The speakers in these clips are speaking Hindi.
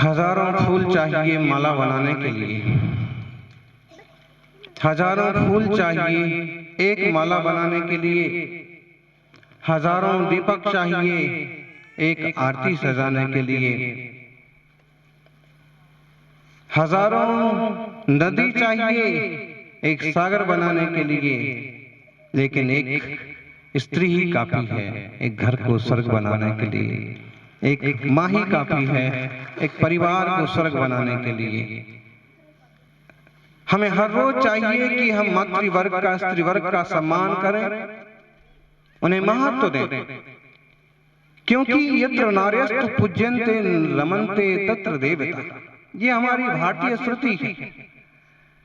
हजारों फूल चाहिए माला बनाने के लिए, हजारों फूल चाहिए एक माला बनाने के लिए, हजारों दीपक चाहिए एक आरती सजाने के लिए, हजारों नदी चाहिए एक सागर बनाने के लिए, लेकिन एक स्त्री ही काफी है एक घर को स्वर्ग बनाने के लिए। एक माँ ही काफी है एक परिवार को स्वर्ग बनाने के लिए। हमें हर रोज चाहिए कि हम मातृवर्ग का, स्त्री वर्ग का सम्मान करें, उन्हें महत्व दें, क्योंकि यत्र नार्यस्तु पूज्यन्ते रमन्ते तत्र देवता। ये हमारी भारतीय श्रुति है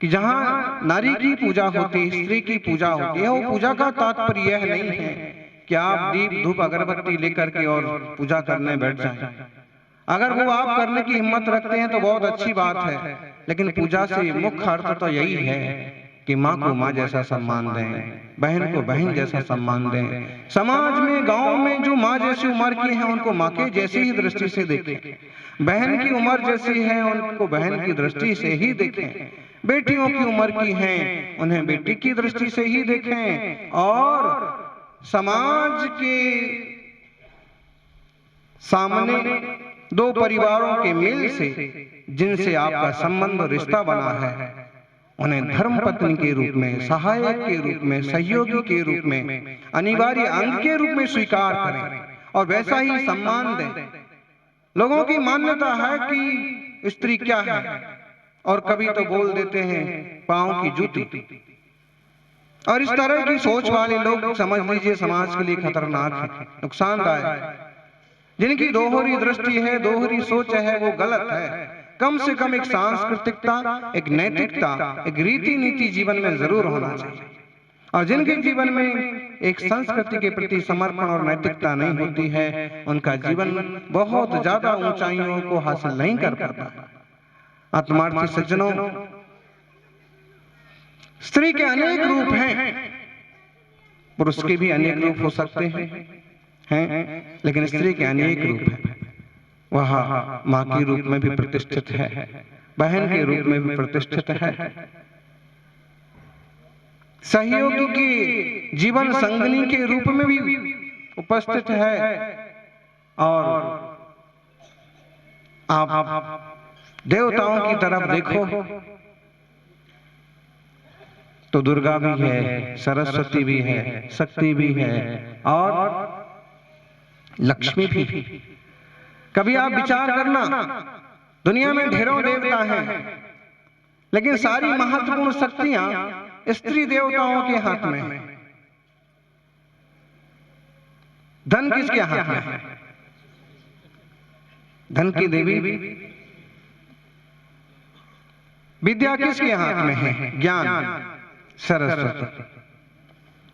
कि जहां नारी की पूजा होती है, स्त्री की पूजा होती है, वो पूजा का तात्पर्य यह नहीं है कि आप दीप धूप अगरबत्ती लेकर के और पूजा करने बैठ जाएं। अगर वो आप करने की हिम्मत रखते हैं तो बहुत अच्छी बात है, लेकिन पूजा से मुख्य अर्थ तो यही है कि माँ को माँ जैसा सम्मान दें, बहन को बहन जैसा सम्मान दें। समाज में, गांव में जो माँ जैसी उम्र की हैं उनको माँ के जैसी ही दृष्टि से देखें, बहन की उम्र जैसी है उनको बहन की दृष्टि से ही देखें, बेटियों की उम्र की हैं उन्हें बेटी की दृष्टि से ही देखें। और समाज के सामने दो परिवारों के मेल से जिनसे आपका संबंध रिश्ता बना है, उन्हें धर्म पत्नी के रूप में, सहायक के रूप में, सहयोगी के रूप में, अनिवार्य अंग के रूप में स्वीकार करें और वैसा ही सम्मान दें। लोगों की मान्यता है कि स्त्री क्या है, और कभी तो बोल देते हैं पांव की जूती। और इस तरह की सोच वाले लोग समझ लीजिए समाज के लिए खतरनाक है, नुकसानदायक। जिनकी दोहरी दृष्टि है, दोहरी सोच है, वो गलत है। कम से कम एक सांस्कृतिकता, एक नैतिकता, एक रीति नीति जीवन में जरूर होना चाहिए। और जिनके जीवन में एक संस्कृति के प्रति समर्पण और नैतिकता नहीं होती है, उनका जीवन बहुत ज्यादा ऊंचाइयों को हासिल नहीं कर पाता। आत्मार्थी सज्जनों, स्त्री के अनेक रूप हैं, पुरुष के भी अनेक रूप हो सकते हैं, लेकिन स्त्री के अनेक रूप हैं। वह माँ के रूप में भी प्रतिष्ठित है, बहन के रूप में भी प्रतिष्ठित है, सहयोगी की जीवन संगनी के रूप में भी उपस्थित है। और आप देवताओं की तरफ देखो तो दुर्गा भी है, सरस्वती भी है, शक्ति भी है और लक्ष्मी भी। कभी आप विचार करना, दुनिया में ढेरों देवता हैं, लेकिन सारी महत्वपूर्ण शक्तियां स्त्री देवताओं के हाथ में है। धन किसके हाथ में है? धन की देवी। विद्या किसके हाथ में है? ज्ञान, सरस्वती।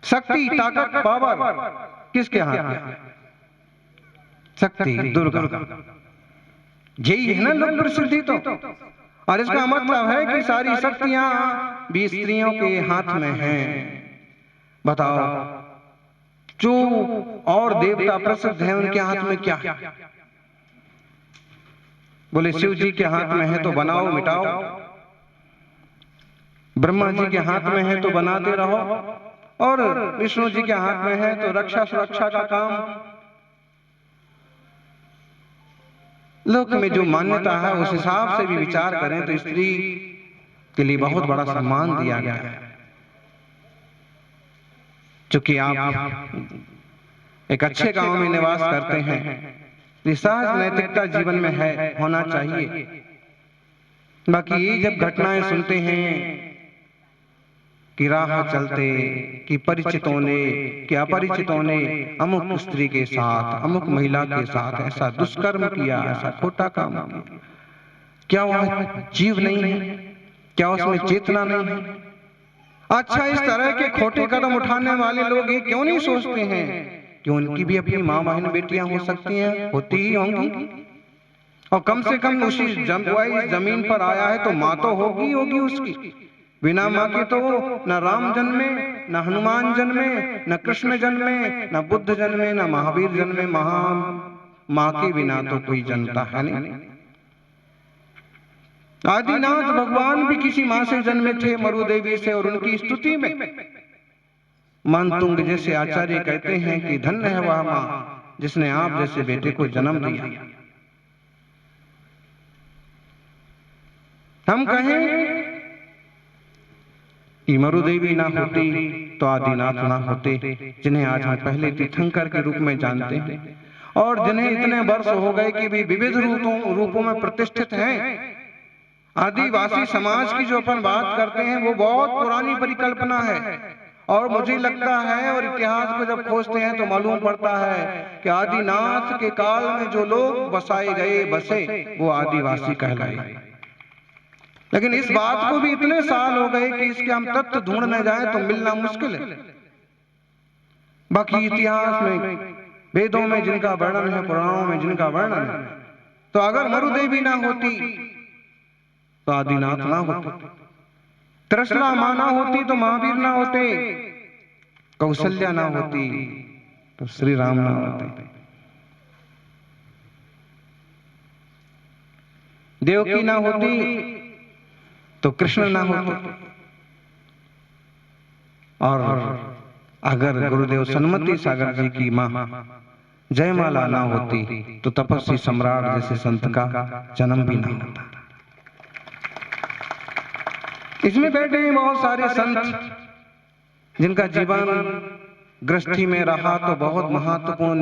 शक्ति, ताकत, पावर किसके हाथ में? शक्ति, दुर्गा। यही है ना लोक प्रसिद्धि तो। और इसका मतलब है कि सारी शक्तियां भी स्त्रियों के हाथ में हैं। बताओ, जो और देवता प्रसिद्ध हैं उनके हाथ में क्या? बोले शिव जी के हाथ में है तो बनाओ मिटाओ, ब्रह्मा जी के हाथ में है तो बनाते रहो, और विष्णु जी के हाथ में है तो रक्षा सुरक्षा का काम। लोक में जो मान्यता है उस हिसाब से भी विचार करें तो स्त्री के लिए बहुत बड़ा सम्मान दिया गया है। चूंकि आप एक अच्छे गांव में निवास करते हैं, सहज नैतिकता जीवन में है, होना चाहिए। बाकी ये जब घटनाएं सुनते हैं कि राह चलते, कि परिचितों ने, कि अपरिचितों ने अमुक स्त्री के साथ, अमुक महिला के साथ ऐसा दुष्कर्म किया, ऐसा खोटा काम किया, क्या वह जीव नहीं है? क्या उसमें चेतना नहीं है? अच्छा, इस तरह के खोटे कदम उठाने वाले लोग ये क्यों नहीं सोचते हैं कि उनकी भी अपनी माँ बहन बेटियां हो सकती हैं, होती ही होंगी, और कम से कम उसी जमीन पर आया है तो माँ तो होगी होगी उसकी। बिना माँ के तो न राम जन्मे, न हनुमान जन्मे, न कृष्ण जन्मे, न बुद्ध जन्मे, न महावीर जन्मे। माँ के बिना तो कोई जनता है नहीं। आदिनाथ भगवान भी किसी मां से जन्मे थे, मरु देवी से, और उनकी स्तुति में मानतुंग जैसे आचार्य कहते हैं कि धन्य है वह मां जिसने आप जैसे बेटे को जन्म दिया। हम कहें कि मरु देवी ना होती तो आदिनाथ ना होते, जिन्हें आज हम पहले तीर्थंकर के रूप में जानते हैं और जिन्हें इतने वर्ष हो गए कि भी विविध रूपों में प्रतिष्ठित हैं। आदिवासी समाज की जो अपन बात करते हैं वो बहुत पुरानी परिकल्पना है, और मुझे लगता है और इतिहास को जब खोजते हैं तो मालूम पड़ता है कि आदिनाथ के काल में जो लोग बसाए गए बसे वो आदिवासी कहलाए। लेकिन इस बात को भी इतने साल हो गए कि इसके हम तथ्य ढूंढने जाएं तो मिलना मुश्किल है। बाकी इतिहास में, वेदों में जिनका वर्णन है, पुराणों में जिनका वर्णन है, तो अगर मरु देवी ना होती तो आदिनाथ ना होते, त्रिशला मां ना होती तो महावीर ना होते, कौशल्या ना होती तो श्री राम ना होते, देवकी ना होती तो कृष्ण ना होते, और अगर गुरुदेव सन्मति सागर जी की मां जयमाला ना होती तो तपस्वी सम्राट जैसे संत का जन्म भी ना होता। इसमें बैठे हैं बहुत सारे संत जिनका जीवन गृहस्थी में रहा तो बहुत महत्वपूर्ण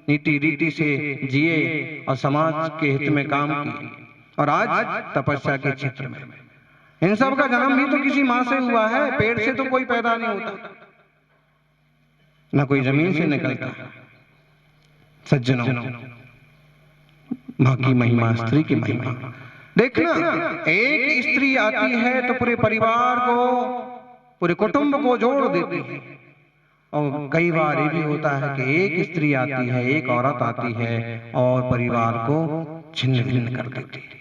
नीति रीति से जिए और समाज के हित में काम किए, और आज तपस्या के क्षेत्र में। इन सब का जन्म भी तो किसी मां से हुआ है, पेड़ से तो कोई पैदा नहीं होता, ना कोई जमीन से निकलता। सज्जनों, मां की महिमा, स्त्री की महिमा देखना। एक स्त्री आती है तो पूरे परिवार को, पूरे कुटुंब को जोड़ देती है, और कई बार ये भी होता है कि एक स्त्री आती है, एक औरत आती है और परिवार को छिन्न भिन्न कर देती है।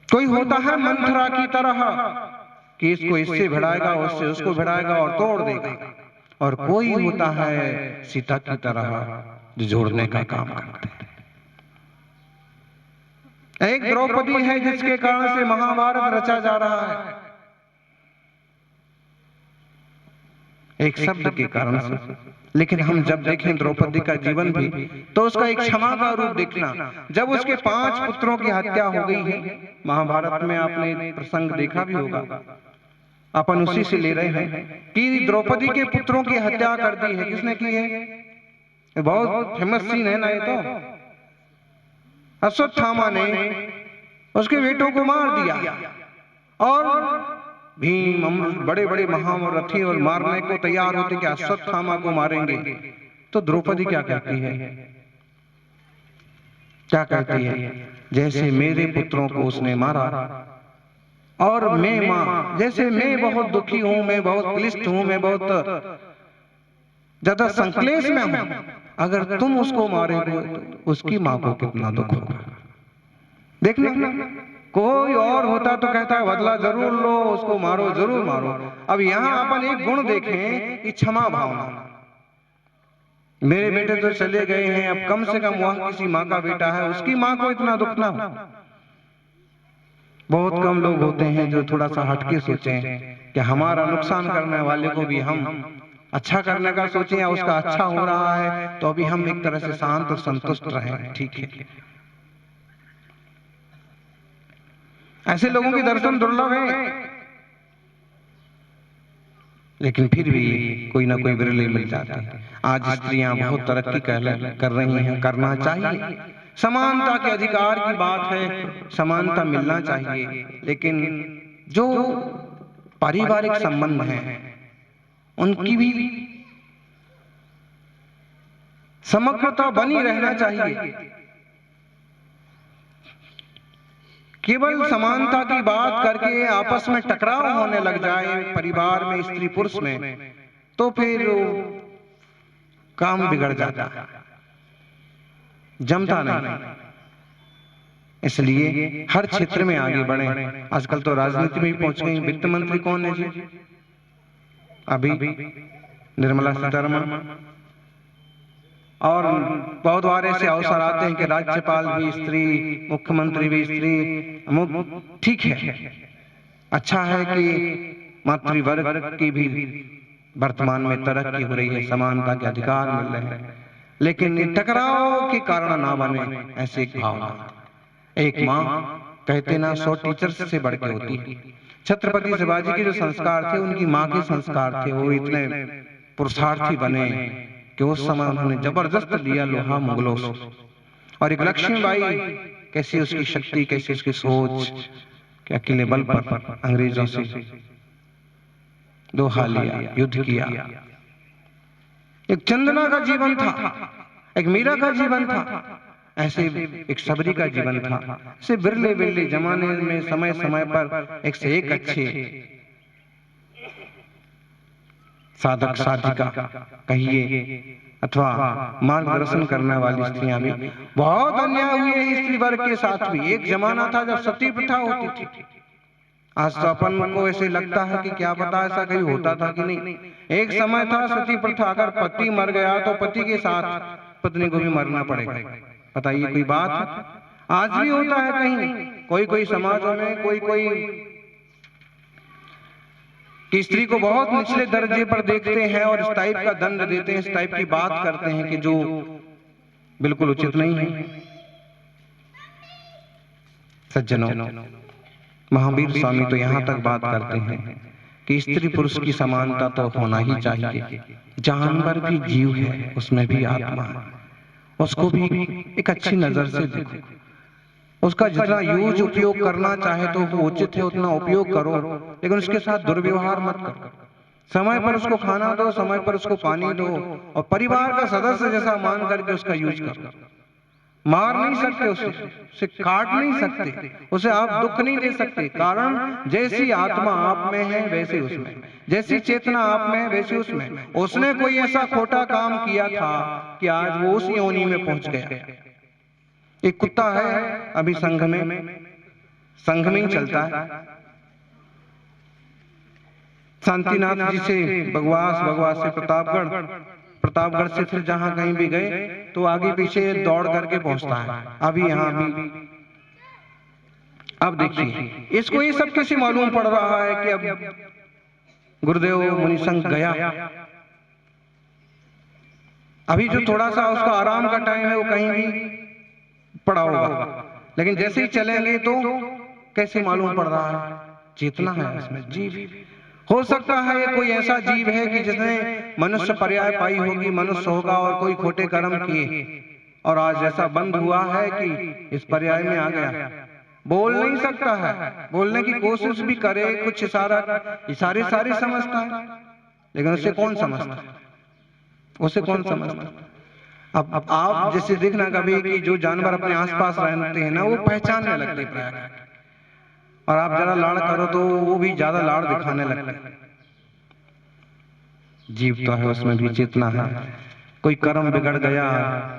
कोई होता है मंथरा की तरह कि इसको इससे भिड़ाएगा, उससे उसको भिड़ाएगा और तोड़ देगा, और कोई होता है सीता की तरह जो जोड़ने का काम करते हैं। एक द्रौपदी है जिसके कारण से महाभारत रचा जा रहा है, एक शब्द के कारण से। लेकिन हम जब देखें द्रौपदी का जीवन भी तो उसका एक क्षमा का रूप देखना। जब उसके 5 पुत्रों की हत्या हो गई है, महाभारत में आपने प्रसंग देखा भी होगा, अपन उसी से ले रहे हैं कि द्रौपदी के पुत्रों की हत्या कर दी है। किसने की है? बहुत फेमस सीन है ना ये तो। अश्वत्थामा ने उसके बेटों को मार दिया, और भीम बड़े बड़े महारथी और मारने को तैयार होते कि अश्वत्थामा को मारेंगे। तो द्रौपदी क्या कहती है? क्या कहती है? जैसे मेरे पुत्रों को उसने मारा और मैं मां, जैसे मैं बहुत दुखी हूं, मैं बहुत क्लिष्ट हूं, मैं बहुत ज्यादा संक्लेश में हूं, अगर तुम उसको मारोगे तो उसकी मां को कितना दुख होगा। देखना, कोई और होता तो कहता है बदला जरूर लो, उसको मारो, जरूर मारो। अब यहां अपन एक गुण देखें कि क्षमा भावना। मेरे बेटे तो चले गए हैं, अब कम से कम वह किसी मां का बेटा है, उसकी मां को इतना दुख ना हो। बहुत कम लोग होते हैं जो थोड़ा सा हटके सोचें कि हमारा नुकसान करने वाले को भी हम अच्छा करने का सोचें, या उसका अच्छा हो रहा है तो अभी हम एक तरह से शांत और संतुष्ट रहें। ठीक है, ऐसे लोगों के दर्शन दुर्लभ है, लेकिन फिर भी कोई ना कोई विरले मिल जाते हैं। आज स्त्रियां बहुत तरक्की कर रही हैं, करना चाहिए। समानता के अधिकार की बात है, समानता मिलना चाहिए, लेकिन जो पारिवारिक संबंध हैं उनकी भी समग्रता बनी रहना चाहिए। केवल समानता की बात करके आपस में टकराव होने लग जाए परिवार में, स्त्री पुरुष में, तो फिर काम बिगड़ जाता है, जमता नहीं। इसलिए हर क्षेत्र में आगे बढ़े। आजकल तो राजनीति में भी पहुंच गई। वित्त मंत्री कौन है जी? अभी निर्मला सीतारमण। और बहुत बार ऐसे अवसर आते हैं कि राज्यपाल भी स्त्री, मुख्यमंत्री भी स्त्री, ठीक है, अच्छा है कि मातृवर्ग की भी वर्तमान में तरक्की हो रही है, समानता के अधिकार मिल रहे हैं, लेकिन टकराव के कारण ना बने ऐसी एक भावना। एक माँ कहते ना 100 टीचर्स से बढ़ के होती है। छत्रपति शिवाजी के जो संस्कार थे उनकी माँ के संस्कार थे, वो इतने पुरुषार्थी बने कि उस समय उन्होंने जबरदस्त लिया लोहा मुगलों से। और एक लक्ष्मीबाई, कैसी उसकी शक्ति, कैसी उसकी सोच, कि अकेले बल पर अंग्रेजों से दोहा लिया, युद्ध किया। एक चंदना का जीवन था, एक मीरा का जीवन था, ऐसे एक सबरी का जीवन था। ऐसे बिरले बिरले जमाने में समय समय पर एक से एक अच्छे साधक साधिका कहिए अथवा मार्गदर्शन करने वाली स्त्रियां भी बहुत अन्याय हुए हैं स्त्री वर्ग के साथ भी। एक जमाना था जब सती प्रथा होती थी। आज तो अपन को ऐसे लगता है कि क्या पता ऐसा कहीं होता था कि नहीं। एक समय था सती प्रथा, अगर पति मर गया तो पति के साथ पत्नी को भी मरना पड़ेगा। बताइए कोई बात है? आज भी होता है कहीं कोई कोई समाजों में, कोई कोई कि स्त्री को बहुत निचले दर्जे पर देखते हैं और इस टाइप का दंड देते हैं, इस टाइप की बात करते हैं कि जो बिल्कुल उचित नहीं है। सज्जनों, महावीर स्वामी तो यहां तक बात करते हैं कि स्त्री पुरुष की समानता तो होना ही चाहिए। जानवर भी जीव है, उसमें भी आत्मा है, उसको भी एक अच्छी नजर से देखो। उसका जितना यूज उपयोग करना चाहे तो वो उचित है, उतना उपयोग करो, लेकिन उसके साथ दुर्व्यवहार मत करो। समय पर उसको खाना दो, समय पर उसको पानी दो, और परिवार का सदस्य जैसा मान करके उसका यूज करो। मार नहीं सकते उसे काट नहीं सकते, उसे आप दुख नहीं दे सकते। कारण जैसी आत्मा आप में है वैसे उसमें, जैसी चेतना आप में है वैसे उसमें। उसने कोई ऐसा खोटा काम किया था कि आज वो उस योनि में पहुंच गया। एक कुत्ता है अभी संघ में ही चलता है। शांतिनाथ जी से बगवास से प्रतापगढ़ से फिर जहां कहीं भी गए तो आगे पीछे दौड़ करके पहुंचता है। अभी यहां भी अब देखिए इसको ये सब कैसे मालूम पड़ रहा है कि अब गुरुदेव मुनि संघ गया। अभी जो थोड़ा सा उसका आराम का टाइम है वो कहीं भी पड़ा होगा, लेकिन जैसे ही चलेंगे तो कैसे मालूम पड़ रहा है? चेतना है इसमें, जीव। हो सकता है ये कोई ऐसा जीव है कि जिसने मनुष्य पर्याय पाई होगी, मनुष्य होगा और कोई खोटे कर्म किए और आज ऐसा बंद हुआ है कि इस पर्याय में आ गया। बोल नहीं सकता है, बोलने की कोशिश भी करे, कुछ इशारे सारे समझता है, लेकिन उसे कौन समझता है? उसे कौन समझता है? अब आप जैसे देखना कभी कि जो जानवर अपने आसपास रहते हैं ना वो पहचानने लगते हैं, और आप जरा लाड़ करो तो वो भी ज्यादा लाड़ दिखाने लगते हैं। जीव तो है, उसमें भी चेतना है। कोई कर्म बिगड़ गया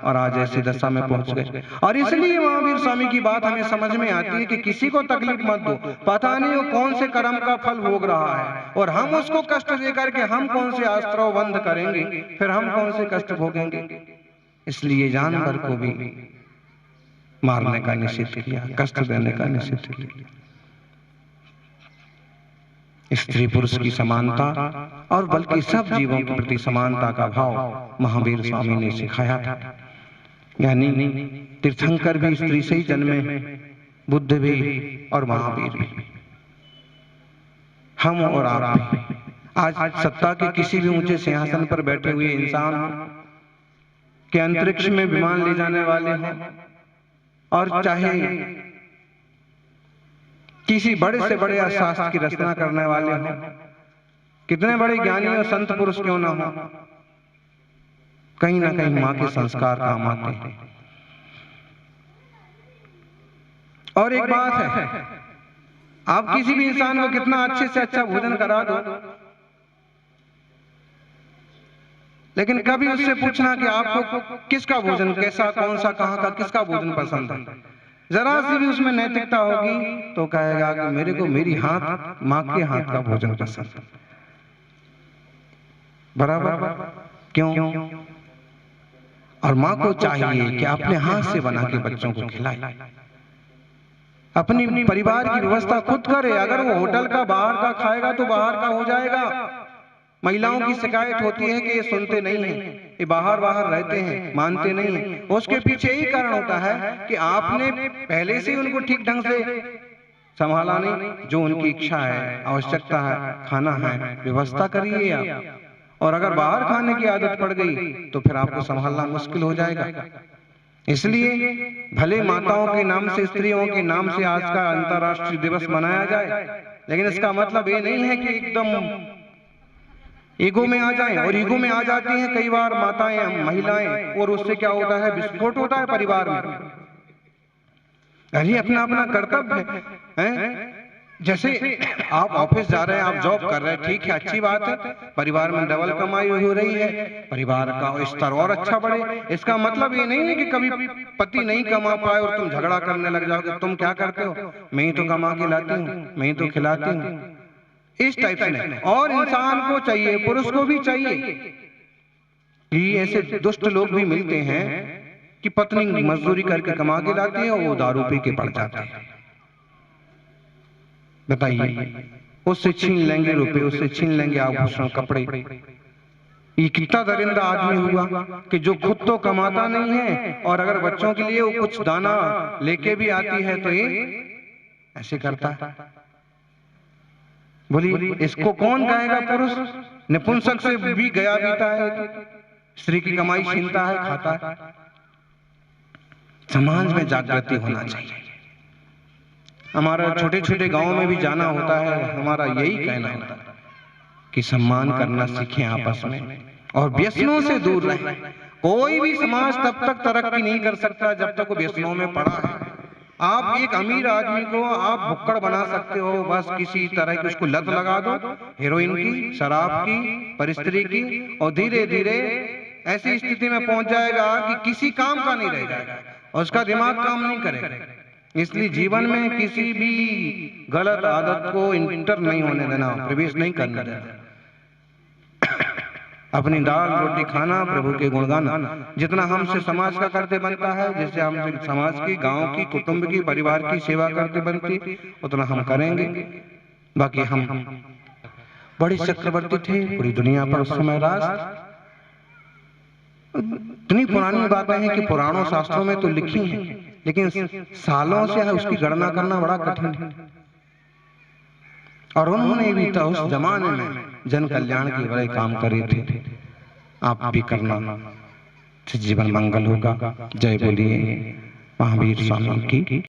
और आज ऐसी दशा में पहुंच गए। और इसलिए महावीर स्वामी की बात हमें समझ में आती है कि किसी को तकलीफ मत दो, पता नहीं वो कौन से कर्म का फल भोग रहा है और हम उसको कष्ट देकर के हम कौन से आश्रव बंद करेंगे, फिर हम कौन से कष्ट भोगेंगे। इसलिए जानवर को भी मारने का निषेध किया, कष्ट देने का निषेध किया। स्त्री पुरुष की समानता और बल्कि सब जीवों के प्रति समानता का भाव महावीर स्वामी ने सिखाया था। यानी तीर्थंकर भी स्त्री से ही जन्मे, बुद्ध भी और महावीर भी, हम और आप भी। आज सत्ता के किसी भी ऊंचे सिंहासन पर बैठे हुए इंसान के अंतरिक्ष में विमान ले जाने वाले हैं, और चाहे किसी बड़े से बड़े शास्त्र की रचना करने वाले हों, कितने बड़े ज्ञानी और संत पुरुष क्यों ना हो, कहीं ना कहीं मां के संस्कार काम आते हैं। और एक बात है, आप किसी भी इंसान को कितना अच्छे से अच्छा भोजन करा दो, लेकिन कभी उससे पूछना कि आपको किसका भोजन, कैसा, कौन सा, कहां का, किसका भोजन पसंद है, जरा सी भी उसमें नैतिकता होगी तो कहेगा कि मेरे को मेरी हाथ, मां के हाथ का भोजन पसंद है। बराबर क्यों? और माँ को चाहिए कि अपने हाथ से बना के बच्चों को खिलाए, अपनी परिवार की व्यवस्था खुद करे। अगर वो होटल का बाहर का खाएगा तो बाहर का हो जाएगा। महिलाओं की शिकायत होती है कि ये सुनते नहीं हैं, ये बाहर बाहर रहते हैं, मानते नहीं हैं। उसके पीछे यही कारण होता है कि आपने पहले से उनको ठीक ढंग से संभाला नहीं। जो उनकी इच्छा है, आवश्यकता है, खाना है, व्यवस्था करिए आप। और अगर बाहर खाने की आदत पड़ गई तो फिर आपको संभालना मुश्किल हो जाएगा। इसलिए भले माताओं के नाम से, स्त्रियों के नाम से आज का अंतर्राष्ट्रीय दिवस मनाया जाए, लेकिन इसका मतलब ये नहीं है कि एकदम ईगो में आ जाएं। और ईगो में आ जाती हैं कई बार माताएं, महिलाएं, और उससे क्या होता है, विस्फोट होता है परिवार में। अरे अपना अपना कर्तव्य है। जैसे आप ऑफिस जा रहे हैं, आप जॉब कर रहे हैं, ठीक है, अच्छी बात है, परिवार में डबल कमाई हो रही है, परिवार का स्तर और अच्छा बढ़े। इसका मतलब ये नहीं है कि कभी पति नहीं कमा पाए और तुम झगड़ा करने लग जाओगे, तुम क्या करते हो, मैं ही तो कमा के लाती हूँ, मैं ही तो खिलाती हूँ, इस टाइप से नहीं। और इंसान को चाहिए, पुरुष को भी चाहिए कि ऐसे दुष्ट लोग भी मिलते हैं कि पत्नी मजदूरी करके कमा के लाती है और वो दारू पी के पड़ जाते हैं। बताइए, उससे छीन लेंगे रुपए, उससे छीन लेंगे आभूषण, कपड़े। ये कितना दरिंदा आदमी हुआ कि जो खुद तो कमाता नहीं है और अगर बच्चों के लिए वो कुछ दाना लेके भी आती है तो ये ऐसे करता है। बोलिए, इसको कौन कहेगा पुरुष? नपुंसक से भी गया बीता है, स्त्री की कमाई छीनता है, खाता है। समाज में जागृति होना चाहिए। हमारा छोटे छोटे गांव में भी जाना होता है, हमारा यही कहना होता है कि सम्मान करना सीखें आपस में और व्यसनों से दूर रहें। कोई भी समाज तब तक तरक्की नहीं कर सकता जब तक वो व्यसनों में पड़ा है। आप एक अमीर आदमी को आप भुक्कड़ बना सकते हो, बस किसी तरह की उसको लत लगा दो, हेरोइन की, शराब की, परिस्त्री की, और धीरे धीरे ऐसी स्थिति में पहुंच जाएगा कि किसी काम का नहीं रह जाएगा और उसका दिमाग काम नहीं करेगा। इसलिए जीवन में किसी भी गलत आदत को इंटर नहीं होने देना, प्रवेश नहीं करने देना। अपनी दाल रोटी खाना, प्रभु के गुण गाना। जितना हमसे समाज का कर्तव्य बनता है, जिससे हमसे समाज की, गांव की, कुटुंब की, परिवार की सेवा करते बनती, उतना हम करेंगे। बाकी हम बड़े चक्रवर्ती थे पूरी दुनिया पर उस समय राज। इतनी पुरानी बातें हैं कि पुराणों शास्त्रों में तो लिखी हैं, लेकिन सालों से उसकी गणना करना बड़ा कठिन है। और उन्होंने भी तो उस जमाने में जन कल्याण के बड़े काम करे थे। आप भी करना, जीवन मंगल होगा। जय बोलिए महावीर स्वामी की।